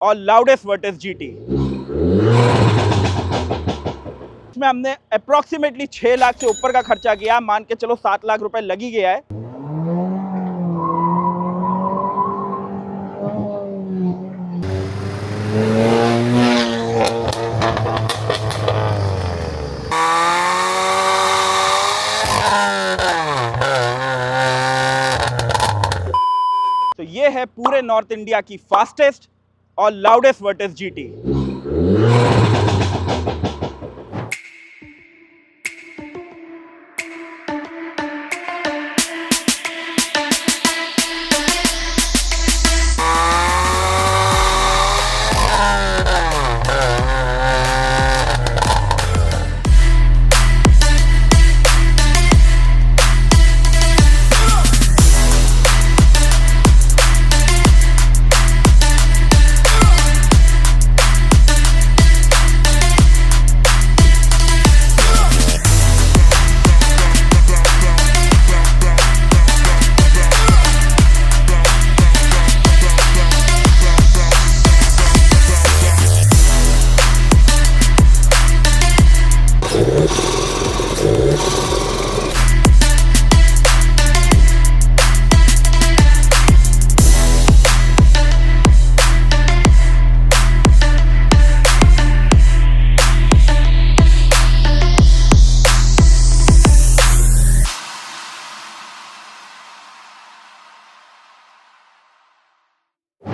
और loudest vertices GT. इसमें हमने अप्रॉक्सीमेटली 6 लाख से ऊपर का खर्चा किया, मान के चलो 7 लाख रुपए लग ही गया है। तो ये है पूरे नॉर्थ इंडिया की फास्टेस्ट और लाउडेस्ट वर्टिस जीटी।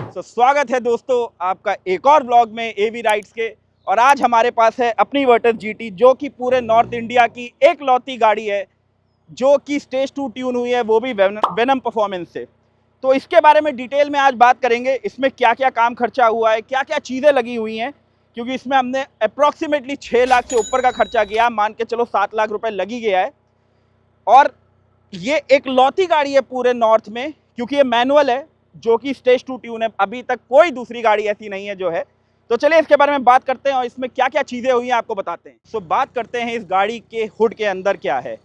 तो स्वागत है दोस्तों आपका एक और ब्लॉग में एवी राइड्स के। और आज हमारे पास है अपनी वर्टिस जीटी, जो कि पूरे नॉर्थ इंडिया की एक लौती गाड़ी है जो कि स्टेज 2 ट्यून हुई है, वो भी वेनम परफॉर्मेंस से। तो इसके बारे में डिटेल में आज बात करेंगे, इसमें क्या क्या काम खर्चा हुआ है, क्या क्या चीज़ें लगी हुई हैं, क्योंकि इसमें हमने अप्रॉक्सीमेटली 6 लाख से ऊपर का खर्चा किया, मान के चलो 7 लाख रुपए लग ही गया है। और ये एक लौती गाड़ी है पूरे नॉर्थ में, क्योंकि ये मैनुअल है जो कि स्टेज 2 ट्यून है। अभी तक कोई दूसरी गाड़ी ऐसी नहीं है जो है। तो चलिए इसके बारे में बात करते हैं और इसमें क्या क्या चीज़ें हुई हैं आपको बताते हैं। सो बात करते हैं इस गाड़ी के हुड के अंदर क्या है।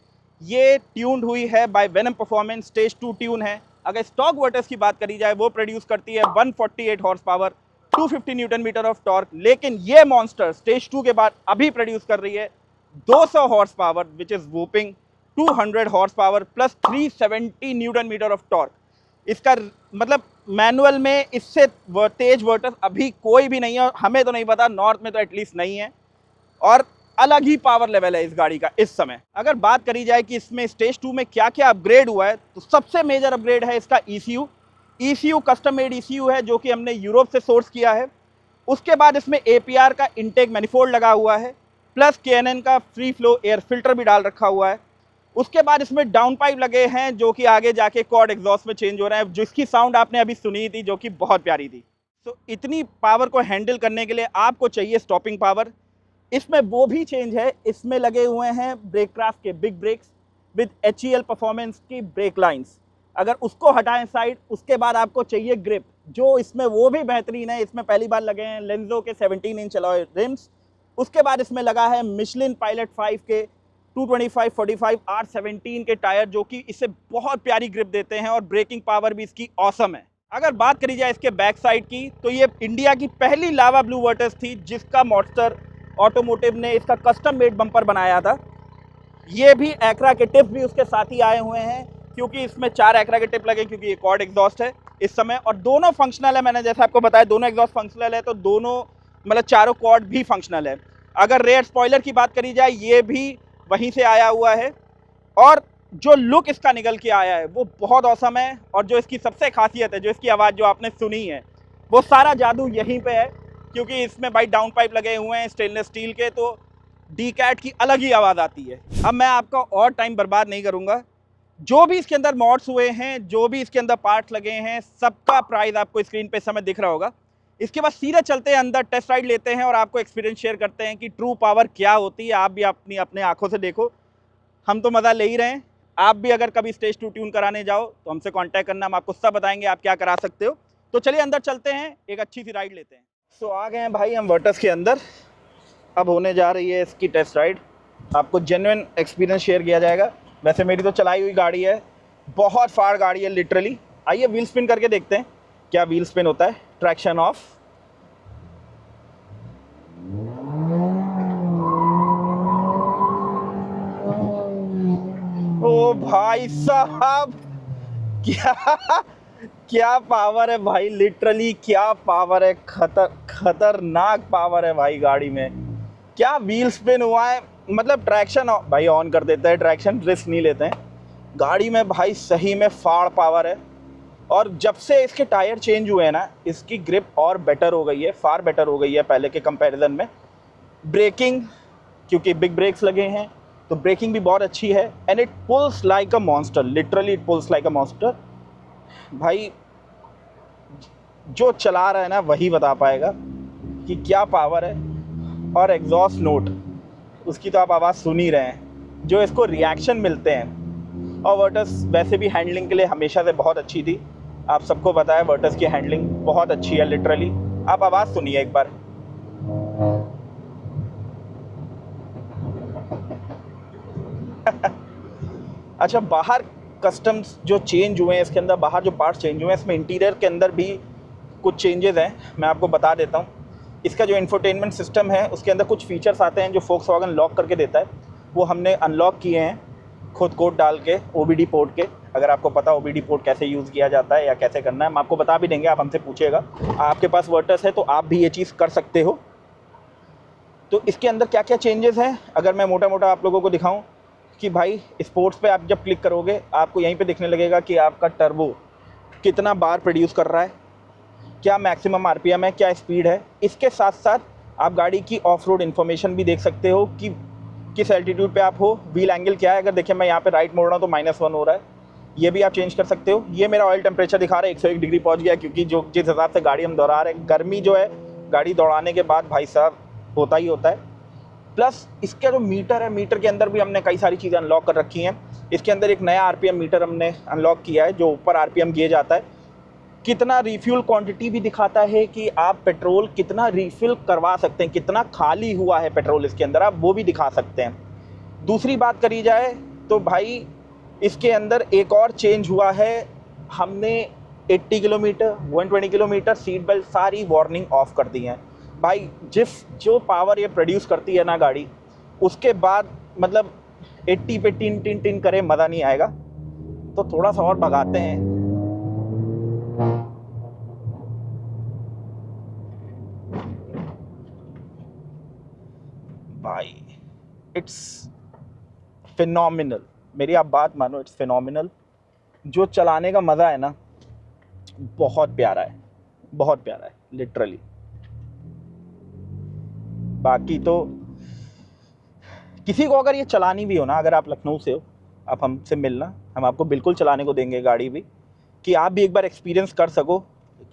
ये ट्यून्ड हुई है by Venom performance, stage 2 tune है। अगर स्टॉक वर्टिस की बात करी जाए, वो प्रोड्यूस करती है 148 horsepower, 250 newton metre of torque. लेकिन ये मॉन्स्टर स्टेज 2 के बाद अभी प्रोड्यूस कर रही है 200 horsepower, which is whopping 200 horsepower plus 370 newton metre of torque. इसका मतलब मैनुअल में इससे तेज वर्टिस अभी कोई भी नहीं है, और हमें तो नहीं पता, नॉर्थ में तो एटलीस्ट नहीं है। और अलग ही पावर लेवल है इस गाड़ी का इस समय। अगर बात करी जाए कि इसमें स्टेज 2 में क्या क्या अपग्रेड हुआ है, तो सबसे मेजर अपग्रेड है इसका ECU। ECU custom made ECU है जो कि हमने यूरोप से सोर्स किया है। उसके बाद इसमें APR का इनटेक मैनिफोल्ड लगा हुआ है, प्लस KNN का फ्री फ्लो एयर फिल्टर भी डाल रखा हुआ है। उसके बाद इसमें डाउन पाइप लगे हैं जो कि आगे जाके कॉर्ड एग्जॉस्ट में चेंज हो रहे हैं, जिसकी साउंड आपने अभी सुनी थी जो कि बहुत प्यारी थी। तो इतनी पावर को हैंडल करने के लिए आपको चाहिए स्टॉपिंग पावर। इसमें वो भी चेंज है, इसमें लगे हुए हैं ब्रेकक्राफ्ट के big brakes with HEL performance की ब्रेक लाइंस। अगर उसको हटाएं साइड, उसके बाद आपको चाहिए ग्रिप, जो इसमें वो भी बेहतरीन है। इसमें पहली बार लगे हैं लेंजो के 17 इंच अलॉय रिम्स। उसके बाद इसमें लगा है मिशलिन पायलट 5 के 225 45 R17 के टायर, जो कि इसे बहुत प्यारी ग्रिप देते हैं और ब्रेकिंग पावर भी इसकी ऑसम है। अगर बात करी जाए इसके बैक साइड की, तो ये इंडिया की पहली लावा ब्लू वर्टिस थी जिसका मॉन्स्टर ऑटोमोटिव ने इसका कस्टम मेड बम्पर बनाया था। ये भी एक्रा के टिप भी उसके साथ ही आए हुए हैं, क्योंकि इसमें 4 एक्रा के टिप लगे, क्योंकि ये कॉर्ड एग्जॉस्ट है इस समय। और दोनों फंक्शनल है, मैंने जैसे आपको बताया दोनों एग्जॉस्ट फंक्शनल है, तो दोनों मतलब चारों कॉर्ड भी फंक्शनल है। अगर रेयर स्पॉइलर की बात करी जाए, ये भी वहीं से आया हुआ है। और जो लुक इसका निकल के आया है वो बहुत औसम है। और जो इसकी सबसे खासियत है, जो इसकी आवाज़ जो आपने सुनी है, वो सारा जादू यहीं पे है, क्योंकि इसमें भाई डाउन पाइप लगे हुए हैं स्टेनलेस स्टील के, तो डीकैट की अलग ही आवाज़ आती है। अब मैं आपका और टाइम बर्बाद नहीं करूँगा। जो भी इसके अंदर मॉड्स हुए हैं, जो भी इसके अंदर पार्ट्स लगे हैं, सबका प्राइस आपको स्क्रीन पे समय दिख रहा होगा। इसके बाद सीधे चलते हैं अंदर, टेस्ट राइड लेते हैं और आपको एक्सपीरियंस शेयर करते हैं कि ट्रू पावर क्या होती है। आप भी अपने आंखों से देखो, हम तो मज़ा ले ही रहे हैं। आप भी अगर कभी स्टेज 2 ट्यून कराने जाओ तो हमसे कांटेक्ट करना, हम आपको सब बताएंगे आप क्या करा सकते हो। तो चलिए अंदर चलते हैं, एक अच्छी सी राइड लेते हैं। सो आ गए हैं भाई हम वर्टिस के अंदर। अब होने जा रही है इसकी टेस्ट राइड, आपको जेन्युइन एक्सपीरियंस शेयर किया जाएगा। वैसे मेरी तो चलाई हुई गाड़ी है, बहुत फाड़ गाड़ी है लिटरली। आइए व्हील स्पिन करके देखते हैं क्या व्हील स्पिन होता है। ट्रैक्शन ऑफ, ओ भाई साहब, क्या क्या पावर है भाई, लिटरली क्या पावर है, खतरनाक पावर है भाई गाड़ी में। क्या व्हील स्पिन हुआ है, मतलब ट्रैक्शन भाई ऑन कर देता है, ट्रैक्शन रिस्क नहीं लेते हैं गाड़ी में भाई, सही में फाड़ पावर है। और जब से इसके टायर चेंज हुए हैं ना, इसकी ग्रिप और बेटर हो गई है, फार बेटर हो गई है पहले के कंपैरिजन में। ब्रेकिंग, क्योंकि बिग ब्रेक्स लगे हैं तो ब्रेकिंग भी बहुत अच्छी है। And it pools like a monster, literally it pools like a monster भाई। जो चला रहा है ना वही बता पाएगा कि क्या पावर है। और एग्जॉस्ट नोट, उसकी तो आप आवाज़ सुन ही रहे हैं, जो इसको रिएक्शन मिलते हैं। और वर्टस वैसे भी हैंडलिंग के लिए हमेशा से बहुत अच्छी थी, आप सबको पता है वर्टस की हैंडलिंग बहुत अच्छी है लिटरली। आप आवाज़ सुनिए एक बार। अच्छा, बाहर कस्टम्स जो चेंज हुए हैं इसके अंदर, बाहर जो पार्ट्स चेंज हुए हैं, इसमें इंटीरियर के अंदर भी कुछ चेंजेस हैं, मैं आपको बता देता हूँ। इसका जो इंफोटेनमेंट सिस्टम है उसके अंदर कुछ फीचर्स आते हैं जो फोक्सवैगन लॉक करके देता है, वो हमने अनलॉक किए हैं खुद कोड डाल के OBD पोर्ट के। अगर आपको पता OBD पोर्ट कैसे यूज़ किया जाता है या कैसे करना है, हम आपको बता भी देंगे, आप हमसे पूछिएगा। आपके पास वर्टस है तो आप भी ये चीज़ कर सकते हो। तो इसके अंदर क्या क्या चेंजेस हैं, अगर मैं मोटा मोटा आप लोगों को दिखाऊं कि भाई स्पोर्ट्स पे आप जब क्लिक करोगे आपको यहीं पे दिखने लगेगा कि आपका टर्बो कितना बार प्रोड्यूस कर रहा है, क्या मैक्सिमम RPM है, क्या स्पीड है। इसके साथ साथ आप गाड़ी की ऑफ रोड इन्फॉर्मेशन भी देख सकते हो कि किस एल्टीट्यूड पे आप हो, व्हील एंगल क्या है। अगर देखिए मैं यहाँ पे राइट मोड़ रहा हूँ तो -1 हो रहा है, ये भी आप चेंज कर सकते हो। ये मेरा ऑयल टेम्परेचर दिखा रहा है 101 डिग्री पहुँच गया, क्योंकि जो जिस हिसाब से गाड़ी हम दौड़ा रहे हैं, गर्मी जो है गाड़ी दौड़ाने के बाद भाई साहब होता ही होता है। प्लस इसका जो मीटर है, मीटर के अंदर भी हमने कई सारी चीज़ें अनलॉक कर रखी हैं। इसके अंदर एक नया RPM मीटर हमने अनलॉक किया है, जो ऊपर RPM गेज आता है, कितना रिफ्यूल क्वांटिटी भी दिखाता है कि आप पेट्रोल कितना रिफ़िल करवा सकते हैं, कितना खाली हुआ है पेट्रोल इसके अंदर, आप वो भी दिखा सकते हैं। दूसरी बात करी जाए तो भाई इसके अंदर एक और चेंज हुआ है, हमने 80 किलोमीटर 120 किलोमीटर सीट बेल्ट सारी वार्निंग ऑफ कर दी हैं भाई। जो पावर ये प्रोड्यूस करती है ना गाड़ी, उसके बाद मतलब 80 पे टिन टिन टिन करे मज़ा नहीं आएगा। तो थोड़ा सा और भगाते हैं। भाई इट्स फिनोमिनल, मेरी आप बात मानो, इट्स फिनोमिनल। जो चलाने का मज़ा है ना बहुत प्यारा है, बहुत प्यारा है लिटरली। बाकी तो किसी को अगर ये चलानी भी हो ना, अगर आप लखनऊ से हो, आप हमसे मिलना, हम आपको बिल्कुल चलाने को देंगे गाड़ी भी, कि आप भी एक बार एक्सपीरियंस कर सको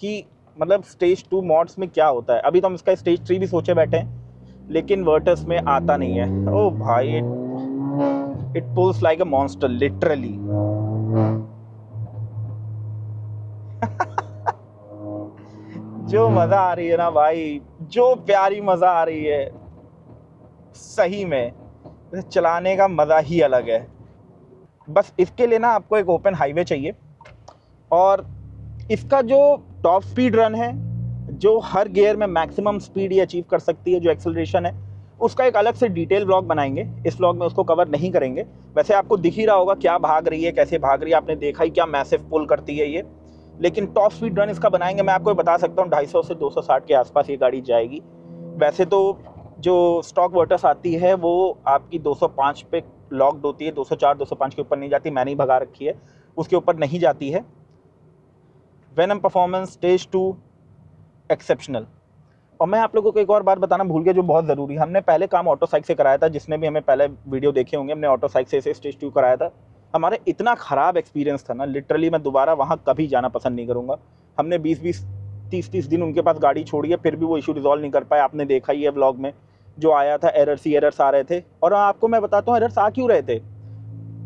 कि मतलब स्टेज 2 मॉड्स में क्या होता है। अभी तो हम इसका स्टेज 3 भी सोचे बैठे हैं, लेकिन वर्टस में आता नहीं है। ओ भाई, it pools like a monster literally. जो मज़ा आ रही है ना भाई, जो प्यारी मज़ा आ रही है, सही में चलाने का मज़ा ही अलग है। बस इसके लिए ना आपको एक ओपन हाईवे चाहिए, और इसका जो टॉप स्पीड रन है, जो हर गियर में मैक्सिमम स्पीड ये अचीव कर सकती है, जो एक्सेलरेशन है, उसका एक अलग से डिटेल व्लॉग बनाएंगे। इस व्लॉग में उसको कवर नहीं करेंगे। वैसे आपको दिख ही रहा होगा क्या भाग रही है, कैसे भाग रही है, आपने देखा ही क्या मैसिव पुल करती है ये। लेकिन टॉप स्पीड रन इसका बनाएंगे। मैं आपको बता सकता हूँ 250 से 260 के आसपास ये गाड़ी जाएगी। वैसे तो जो स्टॉक वर्टस आती है वो आपकी 205 पे लॉक्ड होती है, 204 205 के ऊपर नहीं जाती। मैंने ही भगा रखी है, उसके ऊपर नहीं जाती है। Venom performance stage 2 exceptional. और मैं आप लोगों को एक और बात बताना भूल गया जो बहुत ज़रूरी है। हमने पहले काम ऑटो साइक से कराया था, जिसने भी हमें पहले वीडियो देखे होंगे, हमने ऑटो साइक से स्टेज 2 कराया था। हमारा इतना ख़राब एक्सपीरियंस था ना, लिटरली मैं दोबारा वहाँ कभी जाना पसंद नहीं करूँगा। हमने 20-20 30-30 दिन उनके पास गाड़ी छोड़ी है, फिर भी वो इशू रिजॉल्व नहीं कर पाए। आपने देखा ही है व्लॉग में जो आया था, एरर्स आ रहे थे। और आपको मैं बताता हूँ एरर्स आ क्यों रहे थे।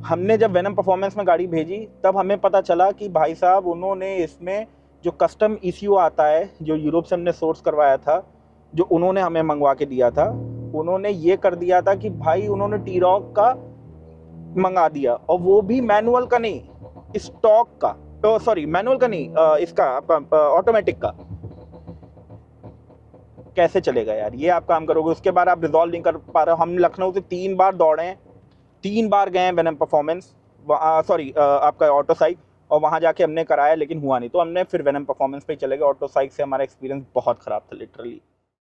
हमने जब वेनम परफॉर्मेंस में गाड़ी भेजी तब हमें पता चला कि भाई साहब उन्होंने इसमें जो कस्टम ECU आता है, जो यूरोप से हमने सोर्स करवाया था, जो उन्होंने हमें मंगवा के दिया था, उन्होंने ये कर दिया था कि भाई उन्होंने T-Roc का मंगा दिया, और वो भी मैनुअल का नहीं, स्टॉक का, सॉरी मैनुअल का नहीं, इसका आपका ऑटोमेटिक का। कैसे चलेगा यार, ये आप काम करोगे, उसके बाद आप रिजॉल्व नहीं कर पा रहे हो। हम लखनऊ से 3 बार दौड़े हैं, 3 बार गए हैं वेनम परफॉर्मेंस, सॉरी आपका ऑटो साइक, और वहाँ जाके हमने कराया लेकिन हुआ नहीं, तो हमने फिर वेनम परफॉर्मेंस पे चले गए। ऑटो साइक से हमारा एक्सपीरियंस बहुत ख़राब था लिटरली।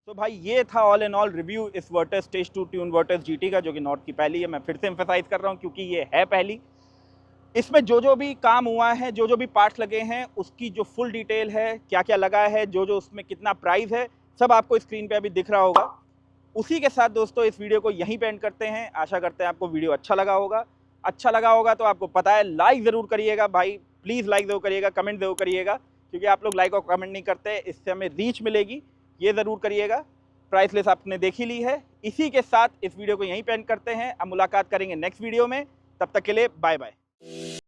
तो भाई ये था ऑल इन ऑल रिव्यू इस Virtus stage 2 tune Virtus GT का, जो कि नॉर्थ की पहली है। मैं फिर से एम्फेसाइज कर रहा हूँ क्योंकि ये है पहली। इसमें जो भी काम हुआ है, जो भी पार्ट्स लगे हैं, उसकी जो फुल डिटेल है, क्या क्या लगा है, जो उसमें कितना प्राइस है, सब आपको स्क्रीन पे अभी दिख रहा होगा। उसी के साथ दोस्तों इस वीडियो को यहीं पे एंड करते हैं। आशा करते हैं आपको वीडियो अच्छा लगा होगा। अच्छा लगा होगा तो आपको पता है लाइक ज़रूर करिएगा भाई, प्लीज़ लाइक ज़रूर करिएगा, कमेंट ज़रूर करिएगा, क्योंकि आप लोग लाइक और कमेंट नहीं करते, इससे हमें रीच मिलेगी, ये ज़रूर करिएगा। प्राइस लिस्ट आपने देख ही ली है। इसी के साथ इस वीडियो को यहीं पे एंड करते हैं। अब मुलाकात करेंगे नेक्स्ट वीडियो में, तब तक के लिए बाय बाय।